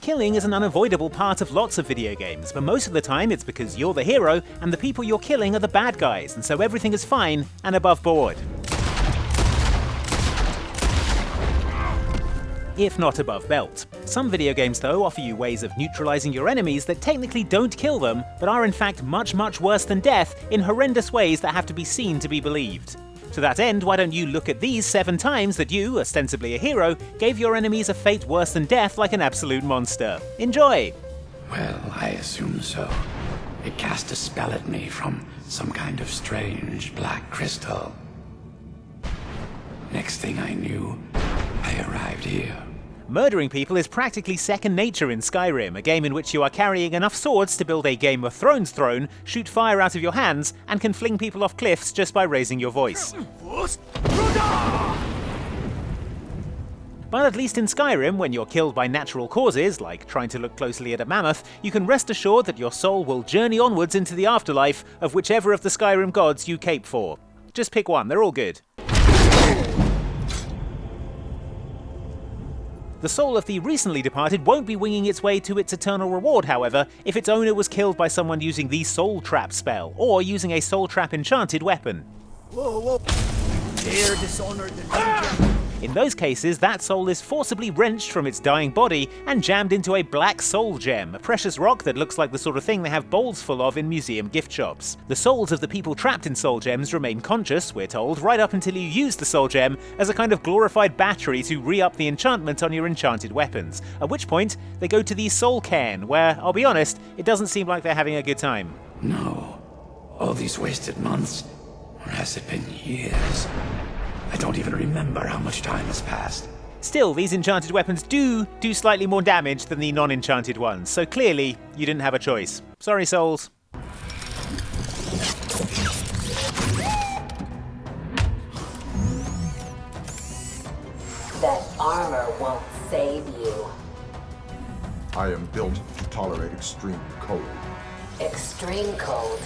Killing is an unavoidable part of lots of video games, but most of the time it's because you're the hero and the people you're killing are the bad guys, and so everything is fine and above board. If not above belt. Some video games though offer you ways of neutralizing your enemies that technically don't kill them, but are in fact much worse than death in horrendous ways that have to be seen to be believed. To that end, why don't you look at these 7 times that you, ostensibly a hero, gave your enemies a fate worse than death like an absolute monster. Enjoy! Well, I assume so. It cast a spell at me from some kind of strange black crystal. Next thing I knew, I arrived here. Murdering people is practically second nature in Skyrim, a game in which you are carrying enough swords to build a Game of Thrones throne, shoot fire out of your hands, and can fling people off cliffs just by raising your voice. But at least in Skyrim, when you're killed by natural causes, like trying to look closely at a mammoth, you can rest assured that your soul will journey onwards into the afterlife of whichever of the Skyrim gods you cape for. Just pick one, they're all good. The soul of the recently departed won't be winging its way to its eternal reward, however, if its owner was killed by someone using the Soul Trap spell, or using a Soul Trap enchanted weapon. Whoa. Dare dishonor the ninja. In those cases, that soul is forcibly wrenched from its dying body and jammed into a black soul gem, a precious rock that looks like the sort of thing they have bowls full of in museum gift shops. The souls of the people trapped in soul gems remain conscious, we're told, right up until you use the soul gem as a kind of glorified battery to re-up the enchantment on your enchanted weapons, at which point they go to the soul cairn, where, I'll be honest, it doesn't seem like they're having a good time. No. All these wasted months, or has it been years? I don't even remember how much time has passed. Still, these enchanted weapons do slightly more damage than the non-enchanted ones, so clearly, you didn't have a choice. Sorry, souls. That armor won't save you. I am built to tolerate extreme cold. Extreme cold,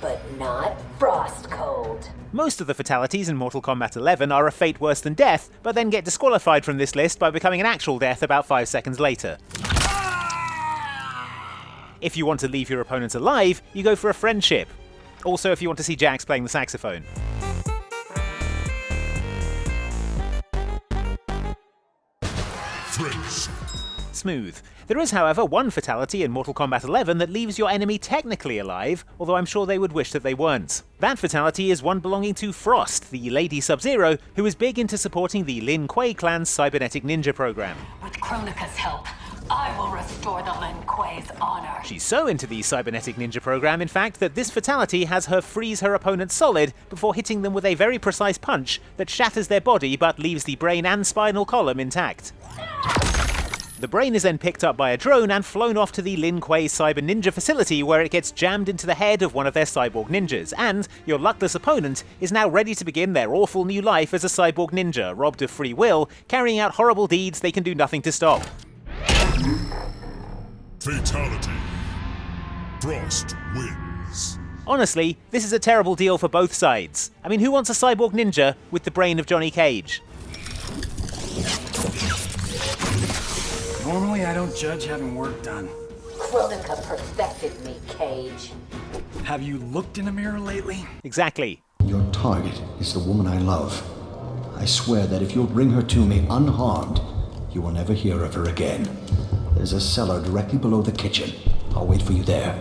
but not frost cold. Most of the fatalities in Mortal Kombat 11 are a fate worse than death, but then get disqualified from this list by becoming an actual death about 5 seconds later. If you want to leave your opponent alive, you go for a friendship. Also, if you want to see Jax playing the saxophone. Friends. Smooth. There is, however, one fatality in Mortal Kombat 11 that leaves your enemy technically alive, although I'm sure they would wish that they weren't. That fatality is one belonging to Frost, the Lady Sub-Zero, who is big into supporting the Lin Kuei clan's cybernetic ninja program. With Kronika's help, I will restore the Lin Kuei's honor. She's so into the cybernetic ninja program, in fact, that this fatality has her freeze her opponent solid before hitting them with a very precise punch that shatters their body but leaves the brain and spinal column intact. The brain is then picked up by a drone and flown off to the Lin Kuei Cyber Ninja facility, where it gets jammed into the head of one of their cyborg ninjas, and your luckless opponent is now ready to begin their awful new life as a cyborg ninja, robbed of free will, carrying out horrible deeds they can do nothing to stop. Fatality. Frost wins. Honestly, this is a terrible deal for both sides. I mean, who wants a cyborg ninja with the brain of Johnny Cage? Normally, I don't judge having work done. Kronika perfected me, Cage. Have you looked in a mirror lately? Exactly. Your target is the woman I love. I swear that if you'll bring her to me unharmed, you will never hear of her again. There's a cellar directly below the kitchen. I'll wait for you there.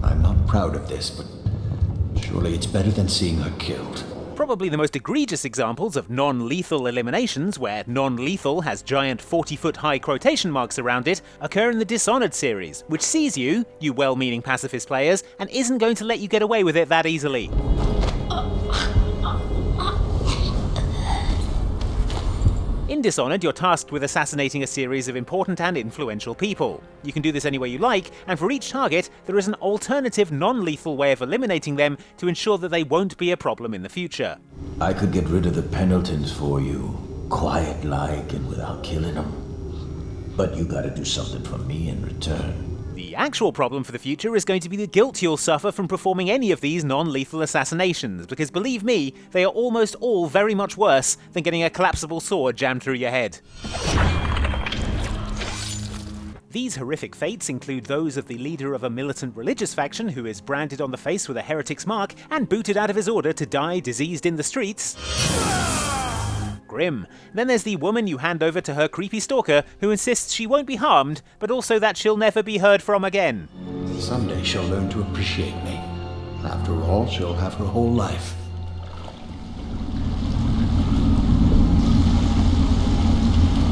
I'm not proud of this, but surely it's better than seeing her killed. Probably the most egregious examples of non-lethal eliminations, where non-lethal has giant 40-foot-high quotation marks around it, occur in the Dishonored series, which sees you, you well-meaning pacifist players, and isn't going to let you get away with it that easily. In Dishonored, you're tasked with assassinating a series of important and influential people. You can do this any way you like, and for each target, there is an alternative non-lethal way of eliminating them to ensure that they won't be a problem in the future. I could get rid of the Pendletons for you, quiet-like and without killing them. But you gotta do something for me in return. The actual problem for the future is going to be the guilt you'll suffer from performing any of these non-lethal assassinations, because believe me, they are almost all very much worse than getting a collapsible sword jammed through your head. These horrific fates include those of the leader of a militant religious faction who is branded on the face with a heretic's mark and booted out of his order to die diseased in the streets. Grim. Then there's the woman you hand over to her creepy stalker who insists she won't be harmed, but also that she'll never be heard from again. Someday she'll learn to appreciate me. After all, she'll have her whole life.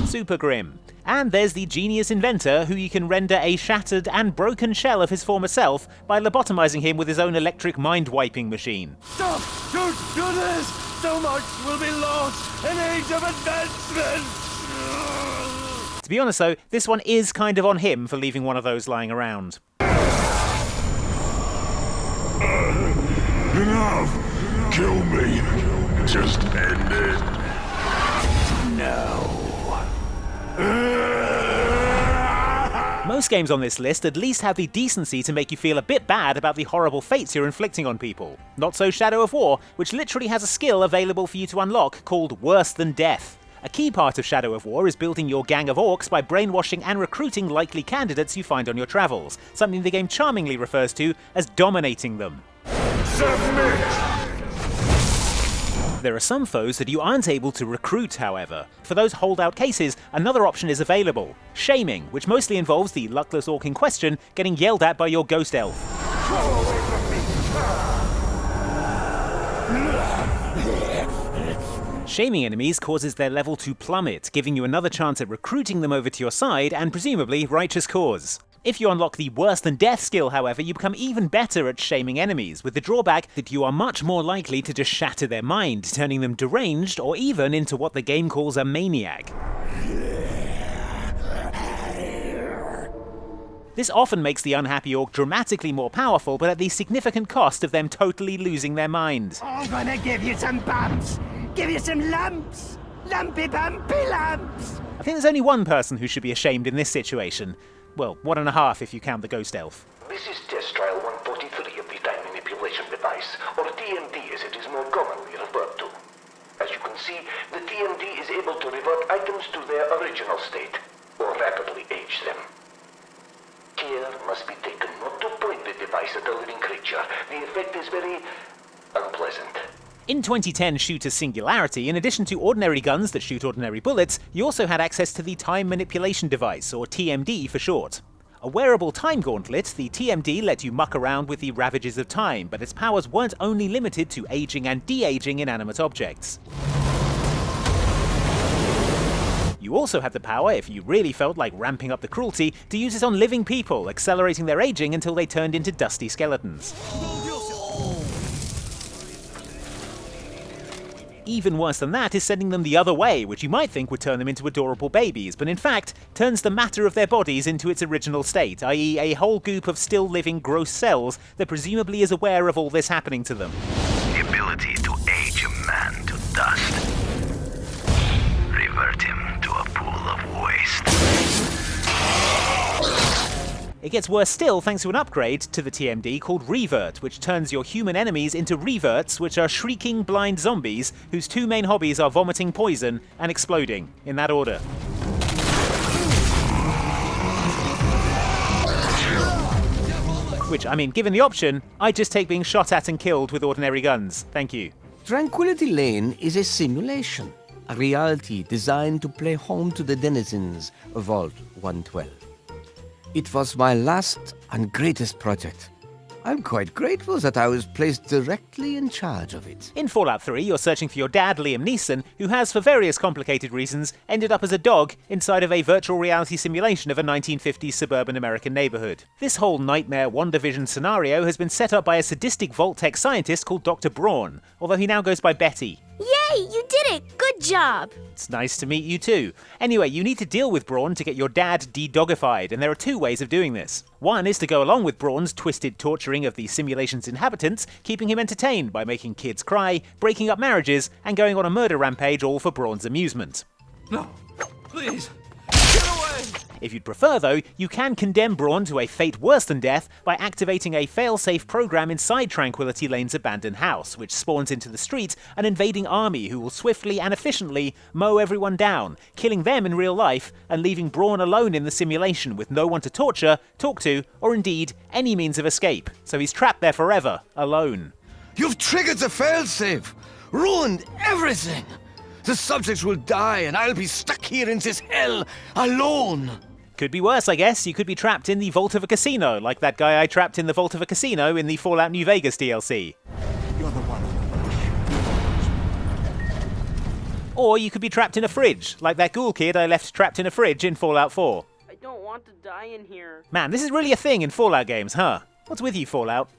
Super Grim. And there's the genius inventor who you can render a shattered and broken shell of his former self by lobotomizing him with his own electric mind-wiping machine. Stop! Don't do this! So much will be lost! An age of advancement! To be honest though, this one is kind of on him for leaving one of those lying around. Enough! Kill me! Just end it. No. Most games on this list at least have the decency to make you feel a bit bad about the horrible fates you're inflicting on people. Not so Shadow of War, which literally has a skill available for you to unlock called Worse Than Death. A key part of Shadow of War is building your gang of orcs by brainwashing and recruiting likely candidates you find on your travels, something the game charmingly refers to as dominating them. Submit! There are some foes that you aren't able to recruit, however. For those holdout cases, another option is available: shaming, which mostly involves the luckless orc in question getting yelled at by your ghost elf. Shaming enemies causes their level to plummet, giving you another chance at recruiting them over to your side and presumably righteous cause. If you unlock the Worse Than Death skill, however, you become even better at shaming enemies, with the drawback that you are much more likely to just shatter their mind, turning them deranged or even into what the game calls a maniac. This often makes the unhappy orc dramatically more powerful, but at the significant cost of them totally losing their mind. I'm gonna give you some bumps! Give you some lumps! Lumpy bumpy lumps! I think there's only one person who should be ashamed in this situation. Well, 1.5 if you count the ghost elf. This is test trial 143 of the time manipulation device, or TMD as it is more commonly referred to. As you can see, the TMD is able to revert items to their original state, or rapidly age them. Care must be taken not to point the device at a living creature. The effect is very unpleasant. In 2010 Shooter Singularity, in addition to ordinary guns that shoot ordinary bullets, you also had access to the Time Manipulation Device, or TMD for short. A wearable time gauntlet, the TMD let you muck around with the ravages of time, but its powers weren't only limited to aging and de-aging inanimate objects. You also had the power, if you really felt like ramping up the cruelty, to use it on living people, accelerating their aging until they turned into dusty skeletons. Even worse than that is sending them the other way, which you might think would turn them into adorable babies, but in fact turns the matter of their bodies into its original state, i.e. a whole goop of still living gross cells that presumably is aware of all this happening to them. The ability to age a man to dust. Revert him to a pool of waste. It gets worse still thanks to an upgrade to the TMD called Revert, which turns your human enemies into reverts, which are shrieking blind zombies whose two main hobbies are vomiting poison and exploding, in that order. Which, I mean, given the option, I'd just take being shot at and killed with ordinary guns. Thank you. Tranquility Lane is a simulation, a reality designed to play home to the denizens of Vault 112. It was my last and greatest project. I'm quite grateful that I was placed directly in charge of it. In Fallout 3, you're searching for your dad, Liam Neeson, who has, for various complicated reasons, ended up as a dog inside of a virtual reality simulation of a 1950s suburban American neighborhood. This whole nightmare WandaVision scenario has been set up by a sadistic Vault-Tec scientist called Dr. Braun, although he now goes by Betty. Yay, you did it! Good job! It's nice to meet you too. Anyway, you need to deal with Braun to get your dad de-dogified, and there are two ways of doing this. One is to go along with Braun's twisted torturing of the simulation's inhabitants, keeping him entertained by making kids cry, breaking up marriages, and going on a murder rampage all for Braun's amusement. No, please, get away! If you'd prefer though, you can condemn Braun to a fate worse than death by activating a fail-safe program inside Tranquility Lane's abandoned house, which spawns into the street an invading army who will swiftly and efficiently mow everyone down, killing them in real life and leaving Braun alone in the simulation with no one to torture, talk to, or indeed any means of escape. So he's trapped there forever, alone. You've triggered the failsafe! Ruined everything! The subjects will die and I'll be stuck here in this hell, alone! Could be worse, I guess. You could be trapped in the vault of a casino, like that guy I trapped in the vault of a casino in the Fallout New Vegas DLC. You're the one. Or you could be trapped in a fridge, like that ghoul kid I left trapped in a fridge in Fallout 4. I don't want to die in here. Man, this is really a thing in Fallout games, huh? What's with you, Fallout?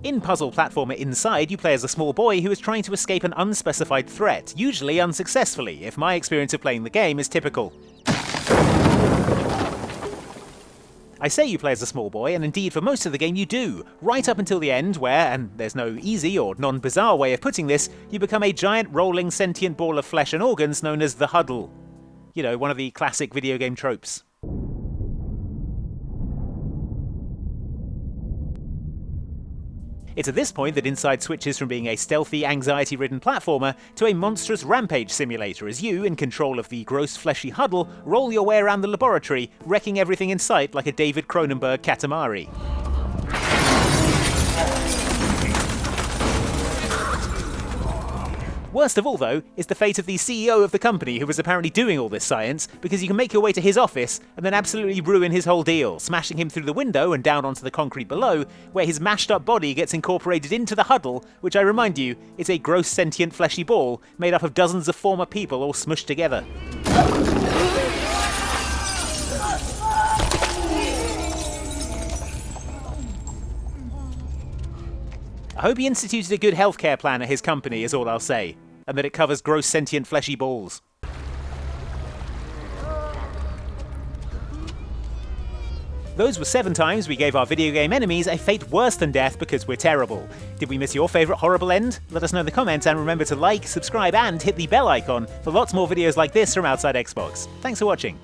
In puzzle platformer Inside, you play as a small boy who is trying to escape an unspecified threat, usually unsuccessfully, if my experience of playing the game is typical. I say you play as a small boy, and indeed for most of the game you do, right up until the end where, and there's no easy or non-bizarre way of putting this, you become a giant rolling sentient ball of flesh and organs known as the Huddle. You know, one of the classic video game tropes. It's at this point that Inside switches from being a stealthy, anxiety-ridden platformer to a monstrous rampage simulator as you, in control of the gross fleshy Huddle, roll your way around the laboratory, wrecking everything in sight like a David Cronenberg Katamari. Worst of all, though, is the fate of the CEO of the company who was apparently doing all this science, because you can make your way to his office and then absolutely ruin his whole deal, smashing him through the window and down onto the concrete below, where his mashed up body gets incorporated into the Huddle, which I remind you, is a gross sentient fleshy ball made up of dozens of former people all smushed together. I hope he instituted a good healthcare plan at his company, is all I'll say, and that it covers gross sentient fleshy balls. Those were 7 times we gave our video game enemies a fate worse than death because we're terrible. Did we miss your favourite horrible end? Let us know in the comments, and remember to like, subscribe and hit the bell icon for lots more videos like this from Outside Xbox. Thanks for watching.